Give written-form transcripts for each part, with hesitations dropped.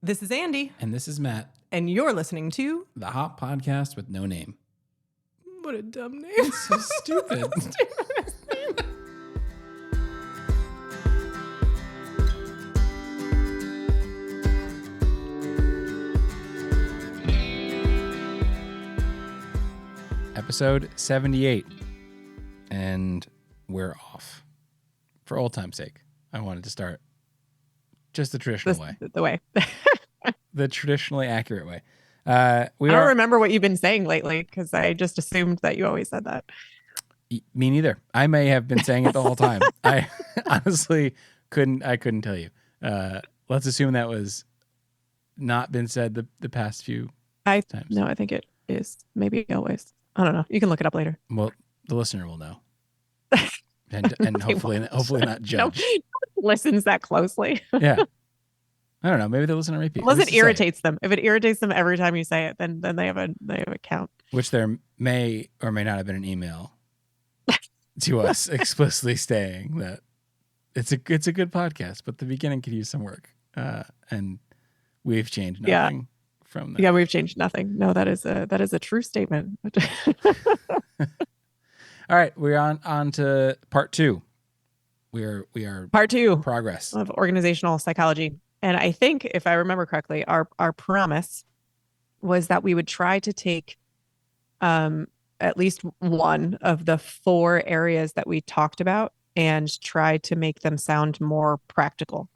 This is Andy, And this is Matt, and you're listening to the Hop Podcast with no name. What a dumb name. It's so stupid. Episode 78. And we're off. For old time's sake, I wanted to start just the traditional way. The way. The traditionally accurate way. I don't remember what you've been saying lately because I just assumed that you always said that. Me neither. I may have been saying it the whole time. I honestly couldn't tell you. Let's assume that was not been said the past few times. No, I think it is. Maybe always. I don't know. You can look it up later. Well, the listener will know. And hopefully not judge. Nobody listens that closely. Yeah. I don't know. Maybe they'll listen on repeat. Unless it irritates them. If it irritates them every time you say it, then they have a count. Which there may or may not have been an email to us explicitly saying that it's a good podcast, but the beginning could use some work. And we've changed nothing from that. Yeah, we've changed nothing. No, that is a true statement. All right, we're on to part 2. We are part 2 progress of organizational psychology. And I think, if I remember correctly, our promise was that we would try to take at least one of the 4 areas that we talked about and try to make them sound more practical.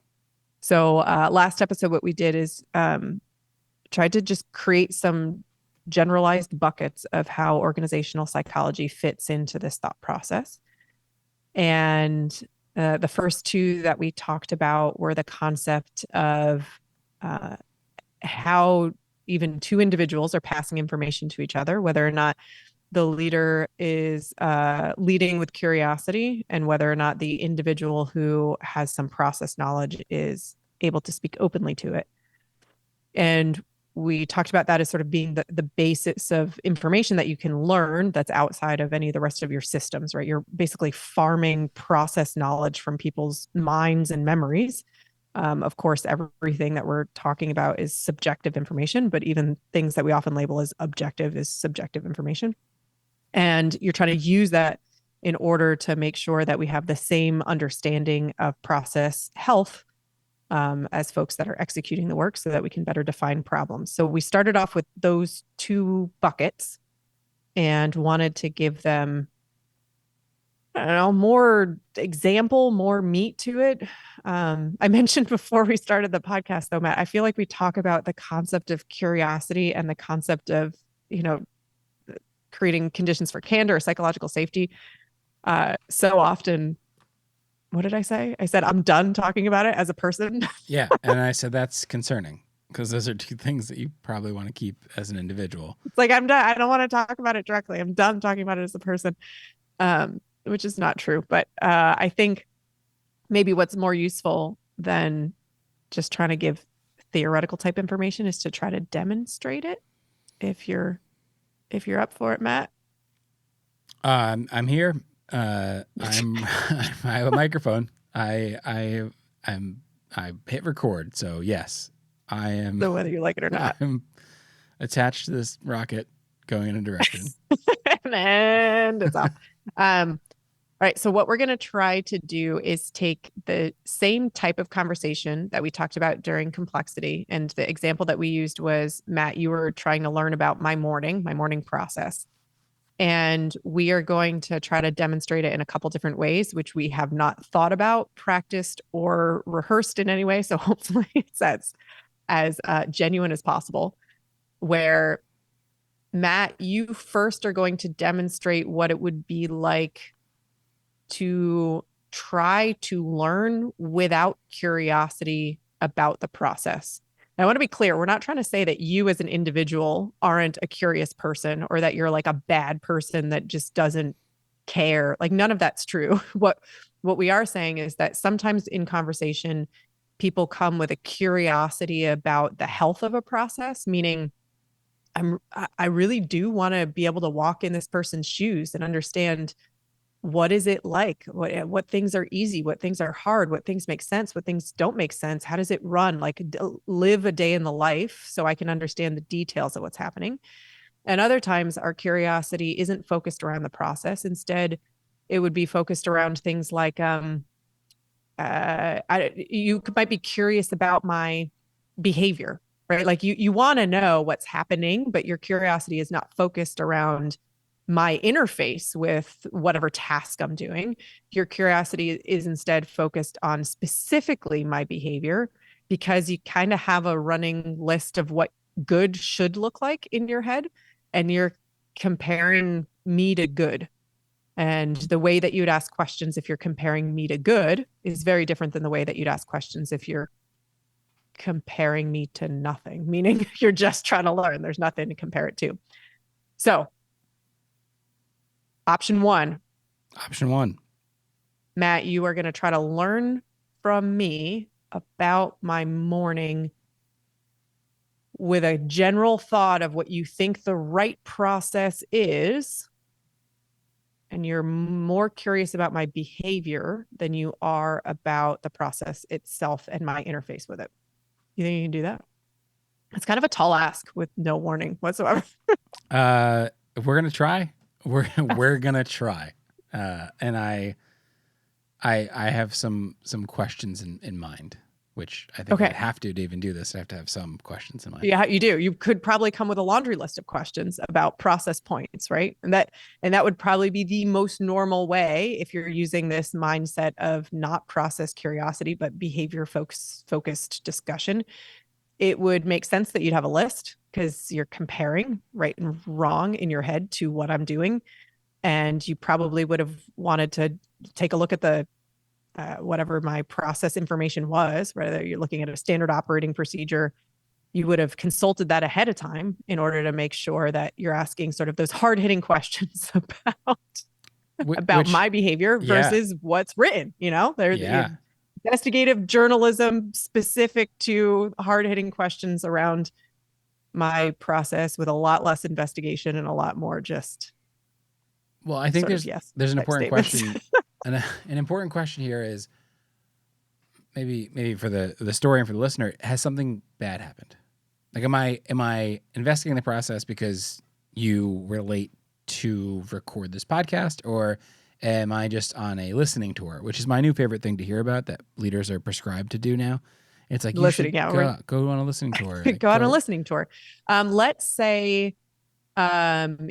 So last episode, what we did is tried to just create some generalized buckets of how organizational psychology fits into this thought process. And the first 2 that we talked about were the concept of how even 2 individuals are passing information to each other, whether or not the leader is leading with curiosity and whether or not the individual who has some process knowledge is able to speak openly to it. And we talked about that as sort of being the basis of information that you can learn that's outside of any of the rest of your systems, right? You're basically farming process knowledge from people's minds and memories. Of course, everything that we're talking about is subjective information, but even things that we often label as objective is subjective information. And you're trying to use that in order to make sure that we have the same understanding of process health as folks that are executing the work so that we can better define problems. So we started off with those 2 buckets and wanted to give them, I don't know, more example, more meat to it. I mentioned before we started the podcast, though, Matt, I feel like we talk about the concept of curiosity and the concept of, creating conditions for candor or psychological safety so often. What did I say? I said, I'm done talking about it as a person. Yeah. And I said, that's concerning because those are 2 things that you probably want to keep as an individual. It's like, I'm done. I don't want to talk about it directly. I'm done talking about it as a person, which is not true. But I think maybe what's more useful than just trying to give theoretical type information is to try to demonstrate it. If you're up for it, Matt. I'm here. I have a microphone. I hit record. So yes, I am. So whether you like it or not, I'm attached to this rocket going in a direction. and it's off. All right. So what we're going to try to do is take the same type of conversation that we talked about during complexity. And the example that we used was, Matt, you were trying to learn about my morning process. And we are going to try to demonstrate it in a couple different ways, which we have not thought about, practiced, or rehearsed in any way. So hopefully it's as genuine as possible, where, Matt, you first are going to demonstrate what it would be like to try to learn without curiosity about the process. I want to be clear. We're not trying to say that you as an individual aren't a curious person or that you're like a bad person that just doesn't care. Like none of that's true. What we are saying is that sometimes in conversation, people come with a curiosity about the health of a process, meaning I really do want to be able to walk in this person's shoes and understand what is it like? What things are easy? What things are hard? What things make sense? What things don't make sense? How does it run? Like live a day in the life so I can understand the details of what's happening. And other times our curiosity isn't focused around the process. Instead, it would be focused around things like you might be curious about my behavior, right? Like you want to know what's happening, but your curiosity is not focused around my interface with whatever task I'm doing. Your curiosity is instead focused on specifically my behavior because you kind of have a running list of what good should look like in your head, and you're comparing me to good. And the way that you'd ask questions if you're comparing me to good is very different than the way that you'd ask questions if you're comparing me to nothing, meaning you're just trying to learn. There's nothing to compare it to. So, option one, Matt, you are going to try to learn from me about my morning with a general thought of what you think the right process is. And you're more curious about my behavior than you are about the process itself and my interface with it. You think you can do that? It's kind of a tall ask with no warning whatsoever. We're gonna try. We're gonna try. And I have some questions in mind, which I think I'd have to even do this. I have to have some questions in mind. Yeah, you do. You could probably come with a laundry list of questions about process points, right? And that would probably be the most normal way if you're using this mindset of not process curiosity, but behavior focused discussion. It would make sense that you'd have a list because you're comparing right and wrong in your head to what I'm doing. And you probably would have wanted to take a look at the whatever my process information was, whether you're looking at a standard operating procedure, you would have consulted that ahead of time in order to make sure that you're asking sort of those hard-hitting questions about my behavior versus what's written. There's investigative journalism specific to hard-hitting questions around my process with a lot less investigation and a lot more just. Well, I think there's an important question. An important question here is maybe for the story and for the listener, has something bad happened? Like, am I investigating the process because you were late to record this podcast, or am I just on a listening tour, which is my new favorite thing to hear about that leaders are prescribed to do now? It's like listening, you should go on a listening tour. Go on a listening tour. Let's say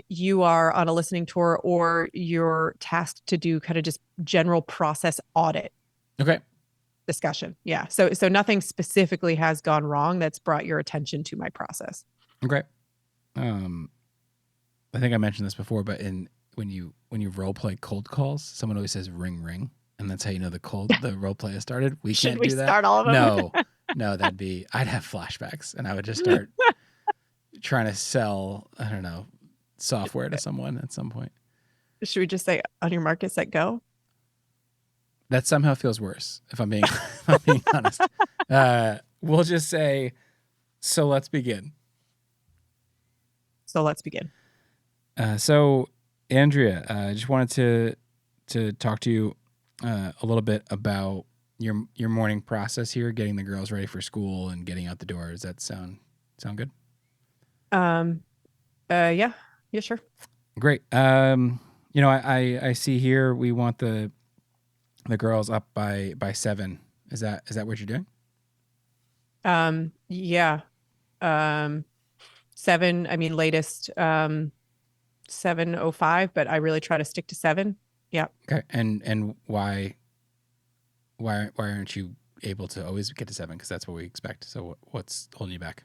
you are on a listening tour, or you're tasked to do kind of just general process audit. Okay. Discussion. Yeah. So nothing specifically has gone wrong that's brought your attention to my process. Okay. I think I mentioned this before, but when you role play cold calls, someone always says ring ring, and that's how you know the role play has started. We can't do that. Start all of them? No, I'd have flashbacks, and I would just start trying to sell, I don't know, software to someone at some point. Should we just say on your market, set, go? That somehow feels worse, if I'm being honest. We'll just say, so let's begin. So let's begin. So Andrea, I just wanted to talk to you a little bit about your morning process here, getting the girls ready for school and getting out the door. Does that sound good? Yeah, sure. Great. I see here we want the girls up by 7. Is that what you're doing? Yeah. 7, I mean, latest 7:05, but I really try to stick to 7. Yeah. Okay. And why aren't you able to always get to 7? Because that's what we expect. So what's holding you back?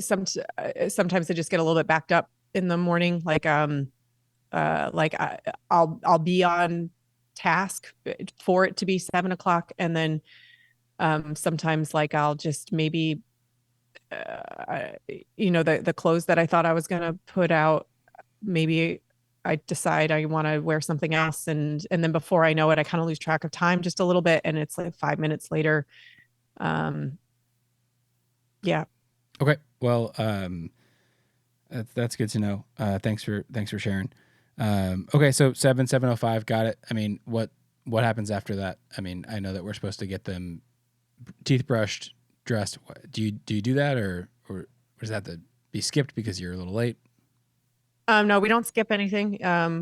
Sometimes I just get a little bit backed up in the morning. I'll be on task for it to be 7:00, and then sometimes I'll just maybe the clothes that I thought I was gonna put out, maybe I decide I want to wear something else, and then before I know it, I kind of lose track of time just a little bit, and it's like 5 minutes later. Yeah. Okay. Well, That's good to know. Thanks for sharing. Okay, so 7:05, got it. I mean, what happens after that? I mean, I know that we're supposed to get them teeth brushed, dressed. Do you do that, or does that have to be skipped because you're a little late? No, we don't skip anything.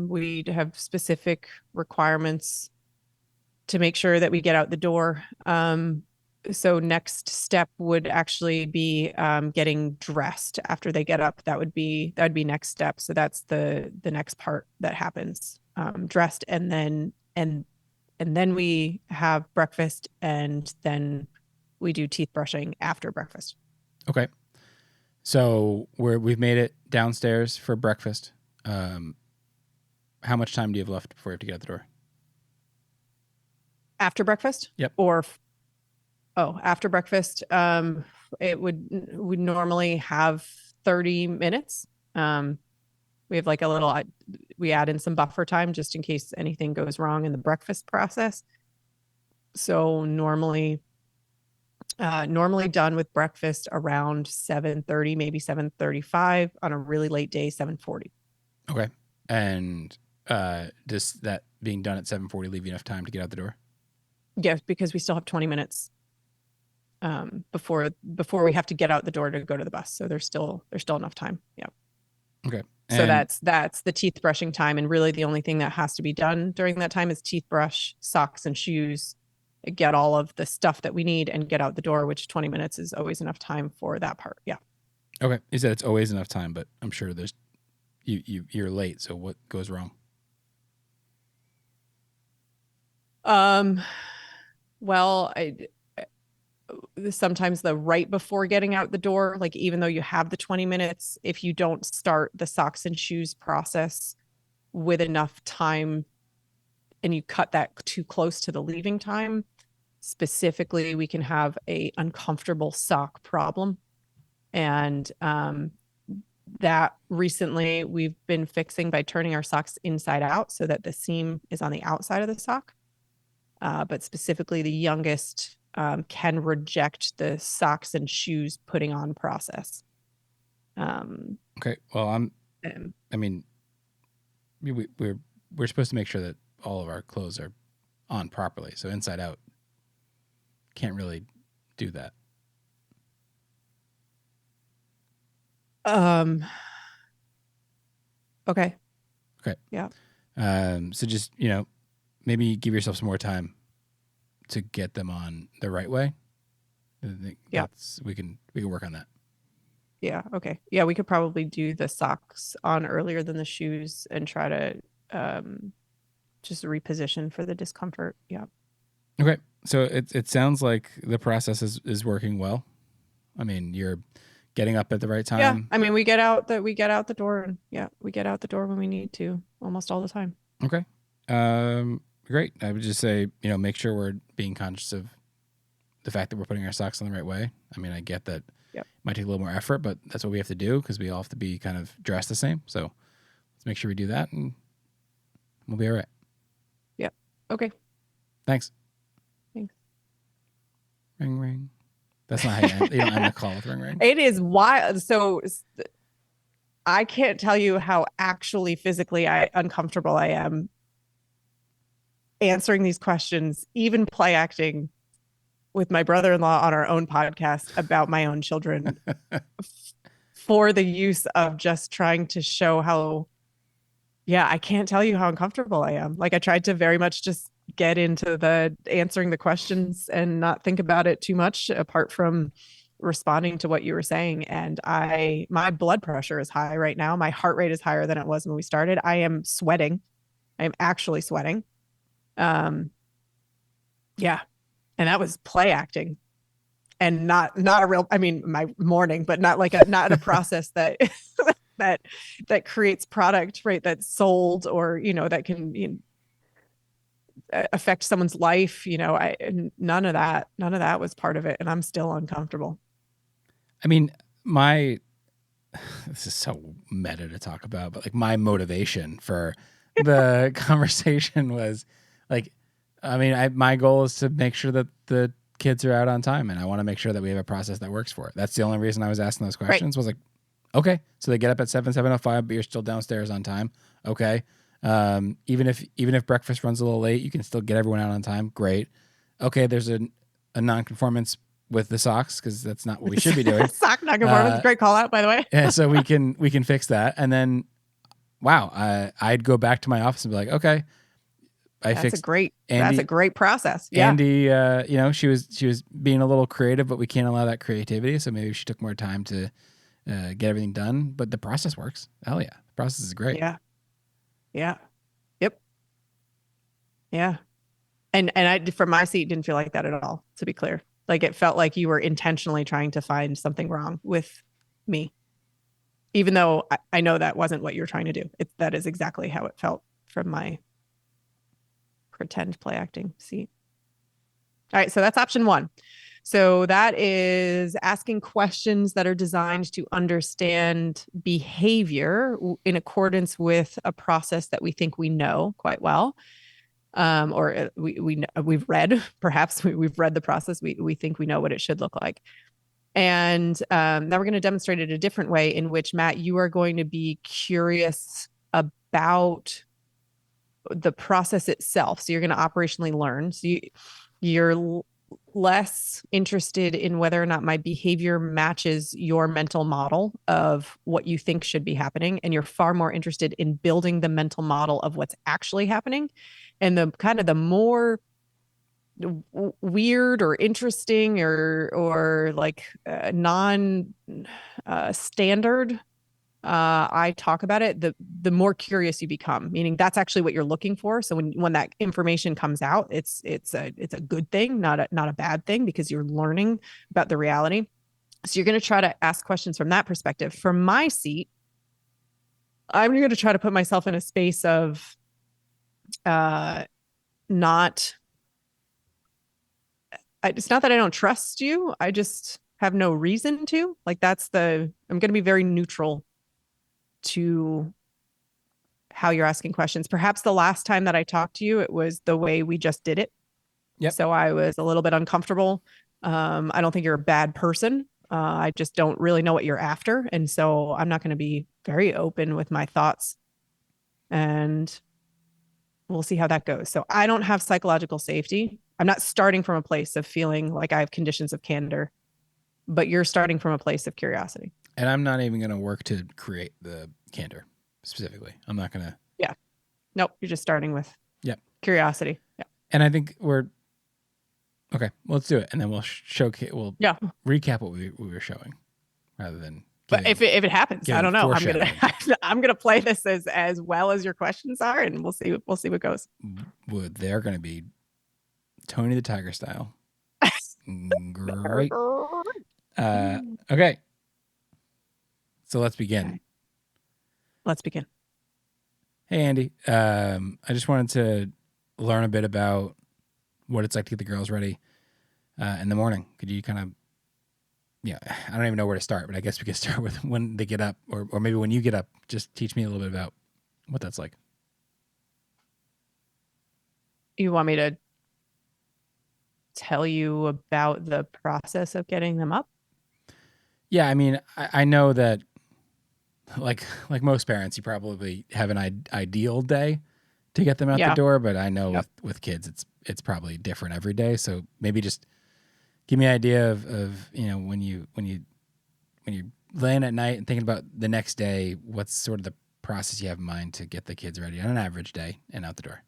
We have specific requirements to make sure that we get out the door. So next step would actually be getting dressed after they get up. That would be next step. So that's the next part that happens. Dressed, and then we have breakfast, and then we do teeth brushing after breakfast. Okay. So we've made it downstairs for breakfast. How much time do you have left before you have to get out the door? After breakfast? Yep. After breakfast, it would normally have 30 minutes. We have like we add in some buffer time just in case anything goes wrong in the breakfast process. So normally done with breakfast around 7:30, maybe 7:35, on a really late day, 7:40. Okay. And does that being done at 7:40 leave you enough time to get out the door? Yes, because we still have 20 minutes before we have to get out the door to go to the bus. So there's still enough time. Yeah. Okay. So that's the teeth brushing time. And really the only thing that has to be done during that time is teeth brush, socks and shoes, get all of the stuff that we need, and get out the door, which 20 minutes is always enough time for that part. Yeah. Okay. You said it's always enough time, but I'm sure there's you're late. So what goes wrong? Well, sometimes the right before getting out the door, like even though you have the 20 minutes, if you don't start the socks and shoes process with enough time and you cut that too close to the leaving time, specifically, we can have a uncomfortable sock problem. And that recently we've been fixing by turning our socks inside out so that the seam is on the outside of the sock. But specifically the youngest can reject the socks and shoes putting on process. Okay. Well, I mean, we're supposed to make sure that all of our clothes are on properly. So inside out can't really do that. Okay. Yeah. So just, maybe give yourself some more time to get them on the right way. Yeah. We can work on that. Yeah. Okay. Yeah. We could probably do the socks on earlier than the shoes and try to just reposition for the discomfort. Yeah. Okay. So it sounds like the process is working well. I mean, you're getting up at the right time. Yeah. I mean, we get out the door, and we get out the door when we need to almost all the time. Okay. Great. I would just say, make sure we're being conscious of the fact that we're putting our socks on the right way. I mean, I get that it might take a little more effort, but that's what we have to do because we all have to be kind of dressed the same. So let's make sure we do that, and we'll be all right. Yeah. Okay. Thanks. Ring, ring. That's not how you end. You don't end the call with ring, ring. It is wild. So I can't tell you how actually physically uncomfortable I am answering these questions, even play acting with my brother-in-law on our own podcast about my own children for the use of just trying to show how, I can't tell you how uncomfortable I am. Like I tried to very much just get into the answering the questions and not think about it too much apart from responding to what you were saying. And my blood pressure is high right now. My heart rate is higher than it was when we started. I am sweating. I am actually sweating. And that was play acting and not a real, I mean, my morning, but not a process that, that creates product, right. That's sold or, that can, affect someone's life. None of that was part of it. And I'm still uncomfortable. I mean, this is so meta to talk about, but like my motivation for the conversation was like, I mean, my goal is to make sure that the kids are out on time, and I want to make sure that we have a process that works for it. That's the only reason I was asking those questions. Was like, Okay. So they get up at 7:05, but you're still downstairs on time. Okay. Even if breakfast runs a little late, you can still get everyone out on time. Great. Okay. There's a non-conformance with the socks because that's not what we should be doing. Sock non-conformance. Great call out, by the way. Yeah, so we can fix that. And then, wow, I'd go back to my office and be like, okay, That's a great Andy, process. Yeah. Andy, she was being a little creative, but we can't allow that creativity. So maybe she took more time to get everything done. But the process works. Hell yeah, the process is great. Yeah. Yeah. Yep. Yeah. And I, from my seat, didn't feel like that at all, to be clear. Like it felt like you were intentionally trying to find something wrong with me, even though I know that wasn't what you're trying to do. That is exactly how it felt from my pretend play acting seat. All right. So that's option one. So that is asking questions that are designed to understand behavior in accordance with a process that we think we know quite well. Or we've read, perhaps we've read the process. We think we know what it should look like. And now we're going to demonstrate it a different way in which, Matt, you are going to be curious about the process itself. So you're going to operationally learn. So you're less interested in whether or not my behavior matches your mental model of what you think should be happening. And you're far more interested in building the mental model of what's actually happening. And the kind of the more weird or interesting or like non standard I talk about it, the more curious you become, meaning that's actually what you're looking for. So when that information comes out, it's a good thing, not a bad thing, because you're learning about the reality. So you're going to try to ask questions from that perspective. From my seat, I'm going to try to put myself in a space of not. It's not that I don't trust you. I just have no reason to. Like I'm going to be very neutral to how you're asking questions. Perhaps the last time that I talked to you, it was the way we just did it. Yep. So I was a little bit uncomfortable. I don't think you're a bad person. I just don't really know what you're after. And so I'm not going to be very open with my thoughts. And we'll see how that goes. So I don't have psychological safety. I'm not starting from a place of feeling like I have conditions of candor, but you're starting from a place of curiosity. And I'm not even going to work to create the candor specifically. I'm not going to. Yeah. Nope. You're just starting with curiosity. Yeah. And I think we're okay. Well, let's do it, and then we'll showcase. We'll recap what we were showing, rather than. But if it happens, I don't know. I'm gonna play this as well as your questions are, and we'll see what goes. They're gonna be Tony the Tiger style. Great. Okay. So let's begin. Okay. Let's begin. Hey, Andy. I just wanted to learn a bit about what it's like to get the girls ready in the morning. Could you kind of, I don't even know where to start, but I guess we could start with when they get up, or maybe when you get up. Just teach me a little bit about what that's like. You want me to tell you about the process of getting them up? Yeah, I mean, I know that, like most parents, you probably have an ideal day to get them out the door, but I know with kids, it's probably different every day. So maybe just give me an idea of when you're laying at night and thinking about the next day, what's sort of the process you have in mind to get the kids ready on an average day and out the door.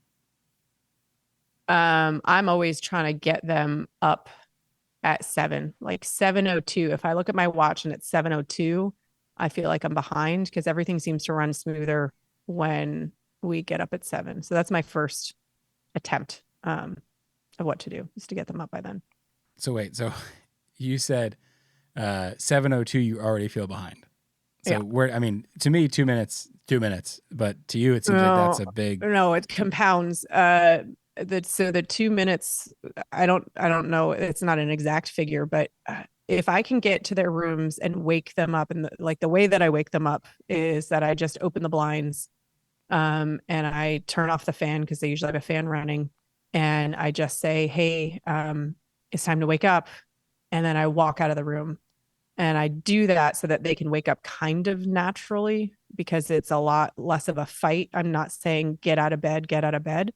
I'm always trying to get them up at 7, like 7:02. If I look at my watch and it's 7:02, I feel like I'm behind because everything seems to run smoother when we get up at 7. So that's my first attempt of what to do, is to get them up by then. So wait, so you said 7:02, you already feel behind. So to me, 2 minutes, but to you, it seems like that's a big. No, it compounds. The 2 minutes, I don't know. It's not an exact figure, but if I can get to their rooms and wake them up, and the way that I wake them up is that I just open the blinds, and I turn off the fan because they usually have a fan running, and I just say, "Hey, it's time to wake up," and then I walk out of the room, And I do that so that they can wake up kind of naturally because it's a lot less of a fight. I'm not saying get out of bed, get out of bed.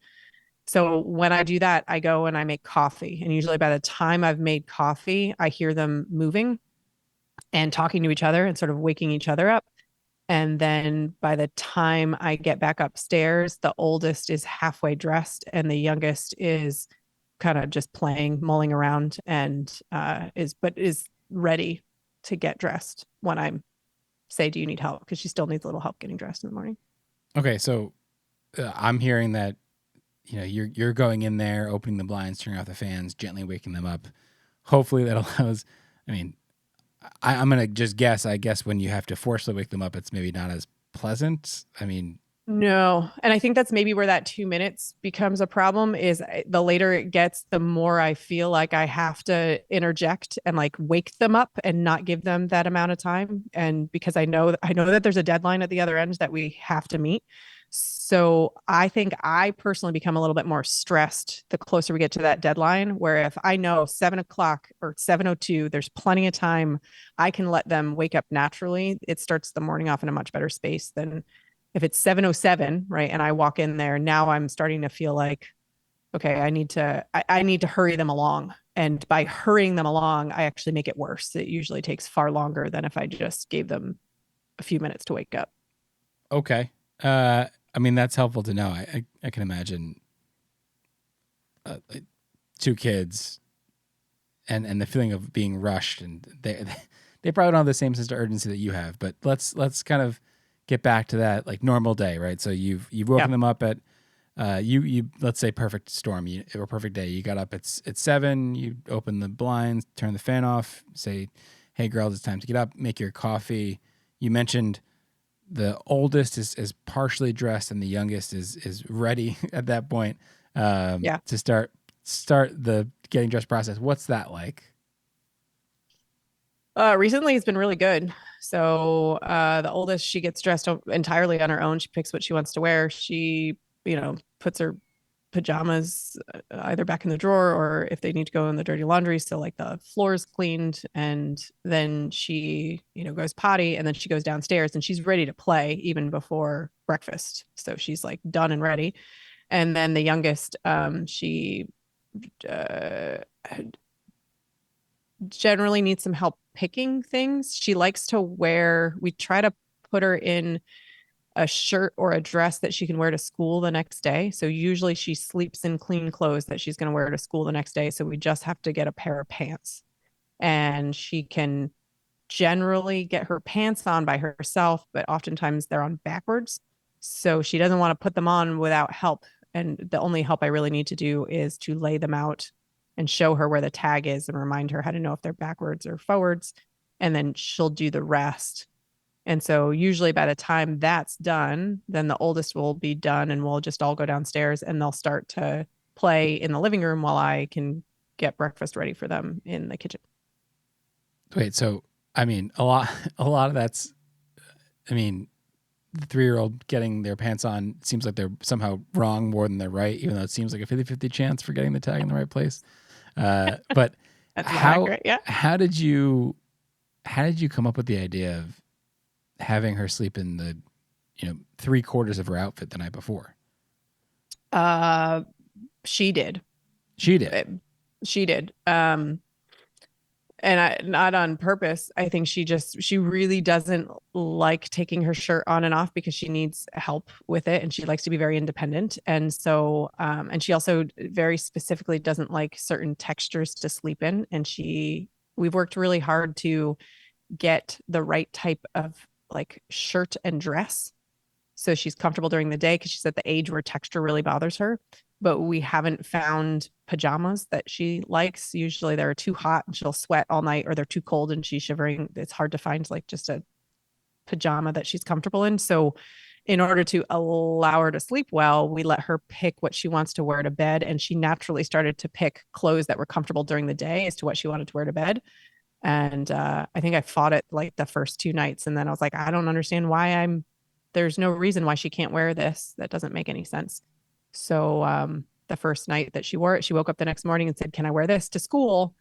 So when I do that, I go and I make coffee. And usually by the time I've made coffee, I hear them moving and talking to each other and sort of waking each other up. And then by the time I get back upstairs, the oldest is halfway dressed and the youngest is kind of just playing, mulling around, and is ready to get dressed when I say, "Do you need help?" Because she still needs a little help getting dressed in the morning. Okay, so I'm hearing that you're going in there, opening the blinds, turning off the fans, gently waking them up. Hopefully that allows. I mean, I'm gonna just guess. I guess when you have to forcefully wake them up, it's maybe not as pleasant. I mean, No. And I think that's maybe where that 2 minutes becomes a problem is the later it gets, the more I feel like I have to interject and like wake them up and not give them that amount of time. And because I know that there's a deadline at the other end that we have to meet. So I think I personally become a little bit more stressed the closer we get to that deadline, where if I know 7 o'clock or 7:02, there's plenty of time, I can let them wake up naturally. It starts the morning off in a much better space than if it's 7:07, right? And I walk in there, now I'm starting to feel like, okay, I need to hurry them along. And by hurrying them along, I actually make it worse. It usually takes far longer than if I just gave them a few minutes to wake up. okay. I mean, that's helpful to know. I can imagine like, two kids and the feeling of being rushed, and they probably don't have the same sense of urgency that you have. But let's kind of get back to that like normal day, right? So you've woken them up at you let's say perfect storm or perfect day. You got up at 7. You open the blinds, turn the fan off, say, "Hey, girls, it's time to get up." Make your coffee. You mentioned the oldest is partially dressed and the youngest is ready at that point to start the getting dressed process. What's that like? Recently it's been really good. So the oldest, she gets dressed entirely on her own. She picks what she wants to wear. She, puts her pajamas either back in the drawer or if they need to go in the dirty laundry. So like the floor is cleaned and then she, goes potty and then she goes downstairs and she's ready to play even before breakfast. So she's like done and ready. And then the youngest, she uh, generally needs some help picking things. She likes to we try to put her in a shirt or a dress that she can wear to school the next day. So usually she sleeps in clean clothes that she's going to wear to school the next day. So we just have to get a pair of pants and she can generally get her pants on by herself, but oftentimes they're on backwards. So she doesn't want to put them on without help. And the only help I really need to do is to lay them out and show her where the tag is and remind her how to know if they're backwards or forwards. And then she'll do the rest. And so usually by the time that's done, then the oldest will be done and we'll just all go downstairs and they'll start to play in the living room while I can get breakfast ready for them in the kitchen. Wait, so I mean, a lot of that's, I mean, the 3-year-old getting their pants on seems like they're somehow wrong more than they're right, even though it seems like a 50-50 chance for getting the tag in the right place. But That's accurate, yeah. How did you come up with the idea of having her sleep in the 3/4 of her outfit the night before? She did. She did. She did. And not on purpose. I think she really doesn't like taking her shirt on and off because she needs help with it and she likes to be very independent. And so, and she also very specifically doesn't like certain textures to sleep in. And we've worked really hard to get the right type of like shirt and dress so she's comfortable during the day because she's at the age where texture really bothers her. But we haven't found pajamas that she likes. Usually they're too hot and she'll sweat all night, or they're too cold and she's shivering. It's hard to find like just a pajama that she's comfortable in. So in order to allow her to sleep well, we let her pick what she wants to wear to bed. And she naturally started to pick clothes that were comfortable during the day as to what she wanted to wear to bed. And I think I fought it like the first 2 nights. And then I was like, I don't understand there's no reason why she can't wear this. That doesn't make any sense. So the first night that she wore it, she woke up the next morning and said, "Can I wear this to school?"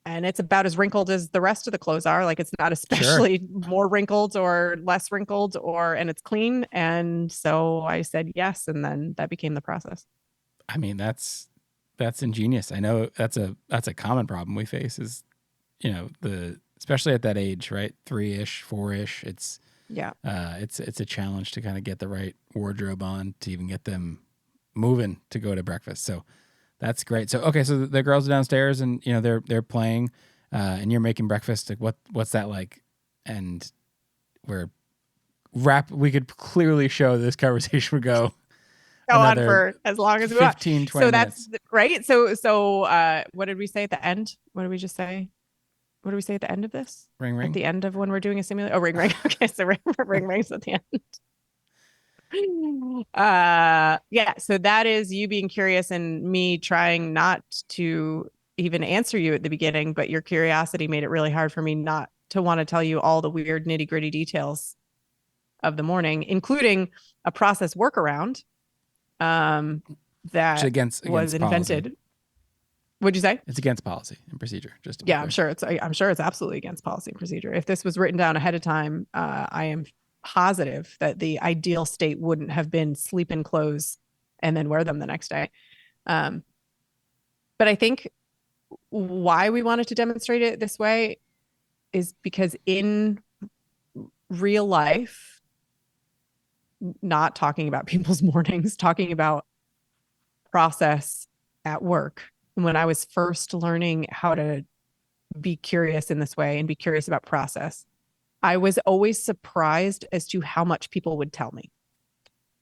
and it's about as wrinkled as the rest of the clothes are. Like it's not especially more wrinkled or less wrinkled, and it's clean. And so I said yes, and then that became the process. I mean, that's ingenious. I know that's a common problem we face is, especially at that age, right? 3-ish, 4-ish. It's a challenge to kind of get the right wardrobe on to even get them moving to go to breakfast. So that's great. So okay, so the girls are downstairs and they're playing, and you're making breakfast. Like what's that like? And we could clearly show this conversation would go on for as long as we want. 15, 20 minutes. That's right. So what did we say at the end? What did we just say? What do we say at the end of this? Ring ring. At the end of when we're doing a simulation? Oh, ring ring. Okay, so ring rings at the end. Yeah, so that is you being curious and me trying not to even answer you at the beginning, but your curiosity made it really hard for me not to want to tell you all the weird nitty-gritty details of the morning, including a process workaround that against was invented. Policy. What'd you say? It's against policy and procedure. Just yeah, I'm sure it's absolutely against policy and procedure. If this was written down ahead of time, I am positive that the ideal state wouldn't have been sleep in clothes and then wear them the next day. But I think why we wanted to demonstrate it this way is because in real life, not talking about people's mornings, talking about process at work. When I was first learning how to be curious in this way and be curious about process, I was always surprised as to how much people would tell me.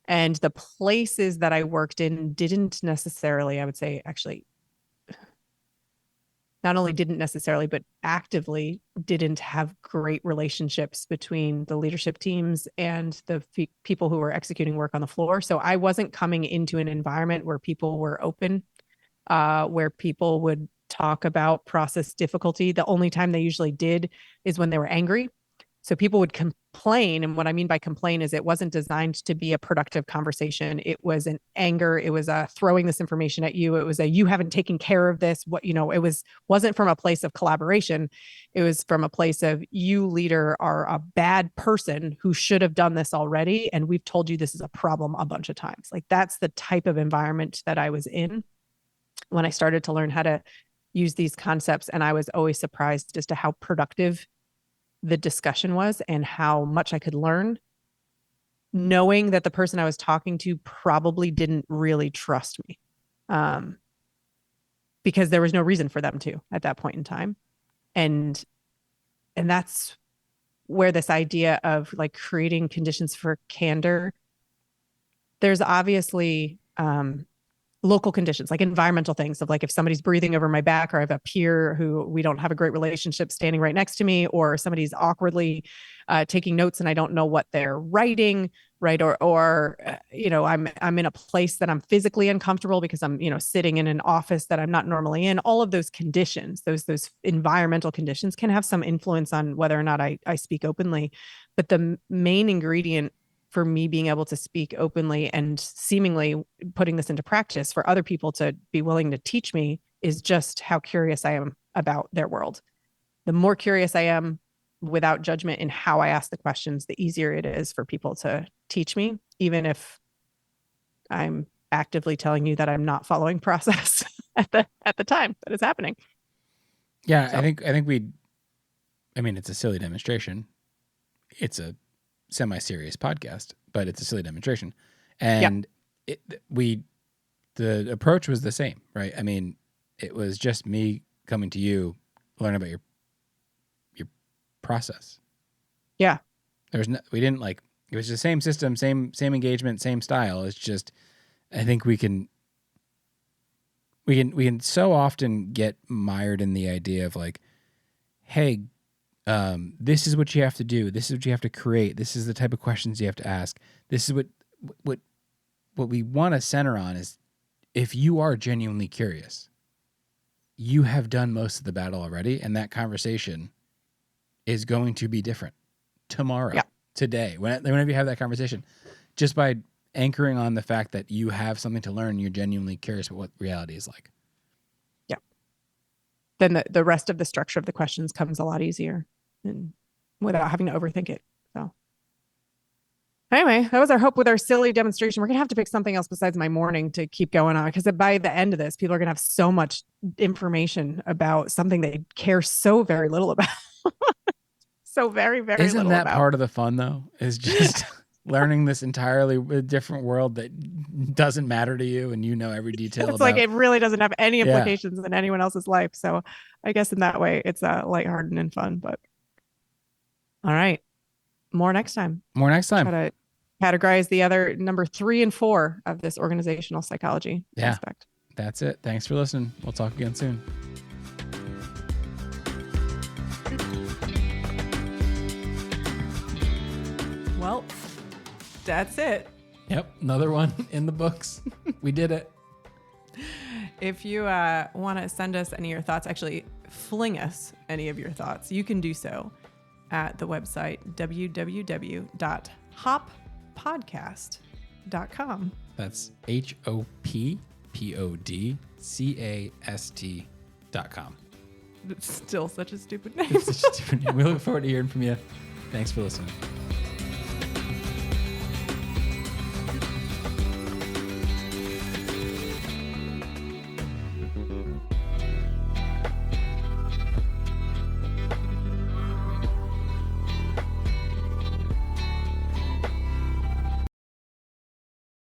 And the places that I worked in didn't necessarily, I would say, actually, not only didn't necessarily, but actively didn't have great relationships between the leadership teams and the people who were executing work on the floor. So I wasn't coming into an environment where people were open, where people would talk about process difficulty. The only time they usually did is when they were angry. So people would complain. And what I mean by complain is it wasn't designed to be a productive conversation. It was an anger. It was a throwing this information at you. It was you haven't taken care of this. It wasn't from a place of collaboration. It was from a place of you leader are a bad person who should have done this already. And we've told you this is a problem a bunch of times. Like that's the type of environment that I was in when I started to learn how to use these concepts. And I was always surprised as to how productive the discussion was and how much I could learn, knowing that the person I was talking to probably didn't really trust me, because there was no reason for them to at that point in time. And that's where this idea of like creating conditions for candor, there's obviously local conditions, like environmental things of like if somebody's breathing over my back or I have a peer who we don't have a great relationship standing right next to me, or somebody's awkwardly taking notes and I don't know what they're writing, right? Or I'm in a place that I'm physically uncomfortable because I'm, sitting in an office that I'm not normally in. All of those conditions, those environmental conditions can have some influence on whether or not I speak openly. But the main ingredient for me being able to speak openly and seemingly putting this into practice for other people to be willing to teach me is just how curious I am about their world. The more curious I am without judgment in how I ask the questions, the easier it is for people to teach me, even if I'm actively telling you that I'm not following process at the time that it's happening. Yeah, so. I think it's a silly demonstration. It's a semi-serious podcast, but it's a silly demonstration. And the approach was the same, right? I mean, it was just me coming to you, learn about your process. Yeah. We didn't it was the same system, same engagement, same style. It's just, I think we can so often get mired in the idea of like, hey, this is what you have to do. This is what you have to create. This is the type of questions you have to ask. This is what we want to center on is if you are genuinely curious, you have done most of the battle already, and that conversation is going to be different tomorrow, today, whenever you have that conversation, just by anchoring on the fact that you have something to learn, you're genuinely curious about what reality is like. Yeah. then the rest of the structure of the questions comes a lot easier and without having to overthink it. So anyway, that was our hope with our silly demonstration. We're going to have to pick something else besides my morning to keep going on, because by the end of this, people are going to have so much information about something they care so very little about. So very, very Isn't little that about. part of the fun, though? Is just learning this entirely different world that doesn't matter to you, and you know every detail It's about. like it really doesn't have any Yeah. implications in anyone else's life. So I guess in that way, it's lighthearted and fun. But all right, more next time. More next time. Try to categorize the other number 3 and 4 of this organizational psychology aspect. That's it. Thanks for listening. We'll talk again soon. Well, that's it. Yep. Another one in the books. We did it. If you want to send us any of your thoughts, actually fling us any of your thoughts, you can do so at the website www.hoppodcast.com. That's HOPPODCAST.com. It's still such a stupid name. It's such a stupid name. We look forward to hearing from you. Thanks for listening.